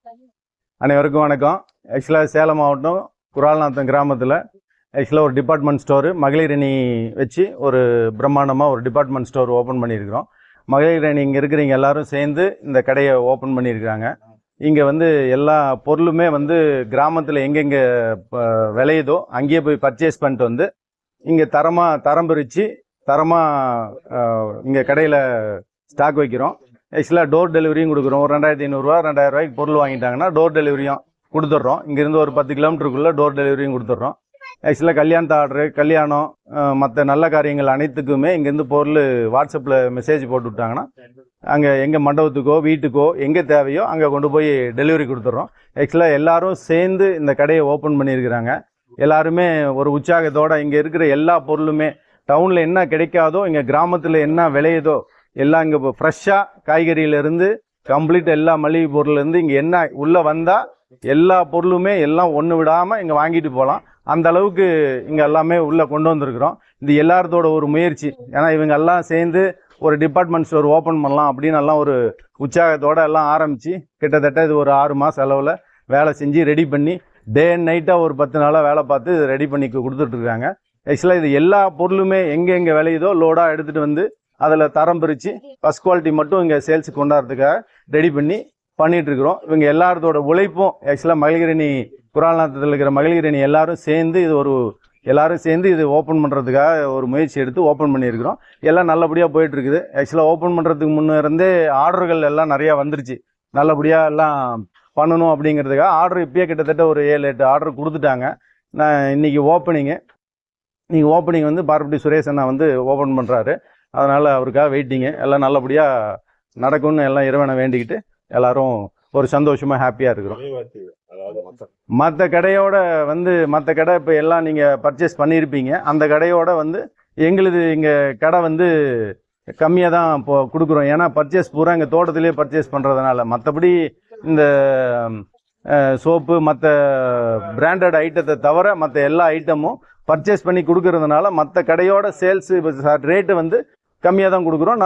அனைவருக்கும் வணக்கம். ஆக்சுவலாக சேலம் மாவட்டம் குரால்நாத்தம் கிராமத்தில் ஆக்சுவலாக ஒரு டிபார்ட்மெண்ட் ஸ்டோரு மகளிர் அணி வச்சு ஒரு பிரம்மாண்டமாக ஒரு டிபார்ட்மெண்ட் ஸ்டோர் ஓப்பன் பண்ணியிருக்கிறோம். மகளிர் அணி இங்கே இருக்கிறவங்க எல்லாரும் சேர்ந்து இந்த கடையை ஓப்பன் பண்ணியிருக்கிறாங்க. இங்கே வந்து எல்லா பொருளுமே வந்து கிராமத்தில் எங்கெங்கே விளையுதோ அங்கேயே போய் பர்ச்சேஸ் பண்ணிட்டு வந்து இங்கே தரம் பிரித்து தரமாக இங்கே கடையில் ஸ்டாக் வைக்கிறோம். ஆக்சுவலாக டோர் டெலிவரியும் கொடுக்குறோம். ஒரு 2500 2000 பொருள் வாங்கிட்டாங்கன்னா டோர் டெலிவரியும் கொடுத்துட்றோம். இங்கேருந்து ஒரு 10 கிலோமீட்டருக்குள்ளே டோர் டெலிவரியும் கொடுத்துட்றோம். ஆக்சுவலாக கல்யாணத்தை ஆர்டரு, கல்யாணம், மற்ற நல்ல காரியங்கள் அனைத்துக்குமே இங்கேருந்து பொருள் வாட்ஸ்அப்பில் மெசேஜ் போட்டு விட்டாங்கன்னா அங்கே எங்கள் மண்டபத்துக்கோ வீட்டுக்கோ எங்கே தேவையோ அங்கே கொண்டு போய் டெலிவரி கொடுத்துட்றோம். ஆக்சுவலாக எல்லோரும் சேர்ந்து இந்த கடையை ஓப்பன் பண்ணியிருக்கிறாங்க. எல்லாருமே ஒரு உற்சாகத்தோடு இங்கே இருக்கிற எல்லா பொருளுமே டவுனில் என்ன கிடைக்காதோ இங்கே கிராமத்தில் என்ன விளையுதோ எல்லாம் இங்கே இப்போ ஃப்ரெஷ்ஷாக காய்கறியிலேருந்து கம்ப்ளீட் எல்லா மளிகை பொருள்லேருந்து இங்கே என்ன உள்ளே வந்தால் எல்லா பொருளுமே எல்லாம் ஒன்று விடாமல் இங்கே வாங்கிட்டு போகலாம். அந்த அளவுக்கு இங்கே எல்லாமே உள்ளே கொண்டு வந்திருக்கிறோம். இது எல்லாத்தோட ஒரு முயற்சி. ஏன்னா இவங்க எல்லாம் சேர்ந்து ஒரு டிபார்ட்மெண்ட் ஸ்டோர் ஓப்பன் பண்ணலாம் அப்படின்னு எல்லாம் ஒரு உற்சாகத்தோடு எல்லாம் ஆரம்பித்து கிட்டத்தட்ட இது ஒரு 6 மாதம் அளவில் வேலை செஞ்சு ரெடி பண்ணி டே அண்ட் நைட்டாக ஒரு 10 நாளாக வேலை பார்த்து ரெடி பண்ணி கொடுத்துட்ருக்காங்க. ஆக்சுவலாக இது எல்லா பொருளுமே எங்கே விளையுதோ லோடாக எடுத்துகிட்டு வந்து அதில் தரம் பிரித்து ஃபஸ்ட் குவாலிட்டி மட்டும் இங்கே சேல்ஸுக்கு கொண்டாடுறதுக்காக ரெடி பண்ணிகிட்ருக்குறோம். இவங்க எல்லாத்தோட உழைப்பும் ஆக்சுவலாக மகளிரணி குரால்நாத்தத்தில் இருக்கிற மகளிரணி எல்லாரும் சேர்ந்து இது ஓப்பன் பண்ணுறதுக்காக ஒரு முயற்சி எடுத்து ஓப்பன் பண்ணியிருக்கிறோம். எல்லாம் நல்லபடியாக போயிட்டுருக்குது. ஆக்சுவலாக ஓப்பன் பண்ணுறதுக்கு முன்னே இருந்தே ஆர்டர்கள் எல்லாம் நிறையா வந்துருச்சு. நல்லபடியாக எல்லாம் பண்ணணும் அப்படிங்கிறதுக்காக ஆர்டர் இப்போயே கிட்டத்தட்ட ஒரு 7-8 ஆர்டர் கொடுத்துட்டாங்க. நான் இன்றைக்கி ஓப்பனிங் வந்து பார்வட்டி சுரேஷ் அண்ணா வந்து ஓப்பன் பண்ணுறாரு. அதனால் அவருக்காக வெயிட்டிங்கு. எல்லாம் நல்லபடியாக நடக்கும்னு எல்லாம் இறைவனை வேண்டிக்கிட்டு எல்லோரும் ஒரு சந்தோஷமாக ஹாப்பியாக இருக்கிறோம். மற்ற கடை இப்போ எல்லாம் நீங்கள் பர்ச்சேஸ் பண்ணியிருப்பீங்க. அந்த கடையோட வந்து எங்களுது இங்கே கடை வந்து கம்மியாக தான் இப்போ கொடுக்குறோம். ஏன்னா பர்ச்சேஸ் பூரா இங்கே தோட்டத்திலே பர்ச்சேஸ் பண்ணுறதுனால. மற்றபடி இந்த சோப்பு மற்ற பிராண்டட் ஐட்டத்தை தவிர மற்ற எல்லா ஐட்டமும் பர்ச்சேஸ் பண்ணி கொடுக்கறதுனால மற்ற கடையோட சேல்ஸு ரேட்டு வந்து கம்மியாக தான் கொடுக்குறோம்.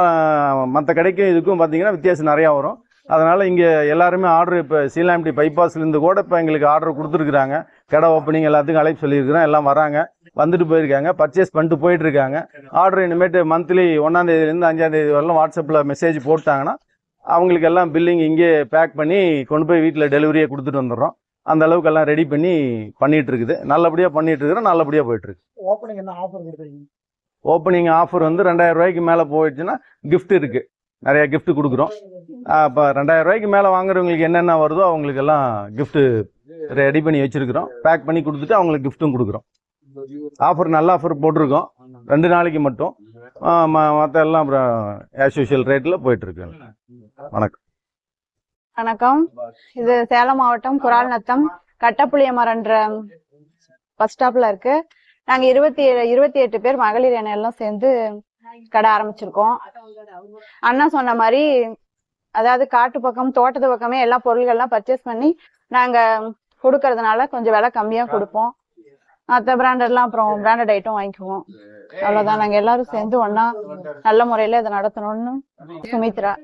மற்ற கடைக்கும் இதுக்கும் பார்த்திங்கன்னா வித்தியாசம் நிறையா வரும். அதனால் இங்கே எல்லாருமே ஆர்டர் இப்போ சீலாம்பட்டி பைபாஸ்லேருந்து கூட இப்போ எங்களுக்கு ஆர்டர் கொடுத்துருக்குறாங்க. கடை ஓப்பனிங் எல்லாத்துக்கும் அழைப்பு சொல்லியிருக்கிறோம். எல்லாம் வராங்க, வந்துட்டு போயிருக்காங்க, பர்ச்சேஸ் பண்ணிட்டு போயிட்டுருக்காங்க. ஆர்டர் இனிமேட்டு மந்த்லி 1ஆம் தேதியிலேருந்து 5ஆம் தேதி வரலாம் வாட்ஸ்அப்பில் மெசேஜ் போட்டாங்கன்னா அவங்களுக்கு எல்லாம் பில்லிங் இங்கே பேக் பண்ணி கொண்டு போய் வீட்டில் டெலிவரியே கொடுத்துட்டு வந்துடுறோம். அந்த அளவுக்கு எல்லாம் ரெடி பண்ணிட்டு இருக்குது. நல்லபடியாக பண்ணிட்டு இருக்கிறோம். நல்லபடியாக போயிட்டுருக்கு. ஓப்பனிங் என்ன ஆஃபர் கொடுக்குறீங்க? ஓப்பனிங் ஆஃபர் வந்து 2000 மேலே போயிடுச்சுன்னா கிஃப்ட் இருக்குது. நிறையா கிஃப்ட் கொடுக்குறோம். இப்போ 2000 மேலே வாங்குறவங்களுக்கு என்னென்ன வருதோ அவங்களுக்கெல்லாம் கிஃப்ட்டு ரெடி பண்ணி வச்சுருக்கிறோம். பேக் பண்ணி கொடுத்துட்டு அவங்களுக்கு கிஃப்ட்டும் கொடுக்குறோம். ஆஃபர் நல்ல ஆஃபர் போட்டிருக்கோம். 2 நாளைக்கு மட்டும். மற்ற எல்லாம் அப்புறம் ஆஸ் யூஷுவல் ரேட்டில் போயிட்டுருக்கு. வணக்கம். இது சேலம் மாவட்டம் குரால்நத்தம் கட்டப்புளியமரன்ற பஸ் ஸ்டாப்ல இருக்கு. நாங்க 28 பேர் மகளிர் அணி எல்லாம் சேர்ந்து கடை ஆரம்பிச்சிருக்கோம். அண்ணா சொன்ன மாதிரி அதாவது காட்டு பக்கம் தோட்டத்து பக்கமே எல்லா பொருள்கள்லாம் பர்ச்சேஸ் பண்ணி நாங்க கொடுக்கறதுனால கொஞ்சம் விலை கம்மியா கொடுப்போம். மற்ற பிராண்டட்லாம் அப்புறம் பிராண்டட் ஐட்டம் வாங்கிக்குவோம். அவ்வளவுதான். நாங்க எல்லாரும் சேர்ந்து ஒன்னா நல்ல முறையில இதை நடத்தணும்னு சுமித்ரா.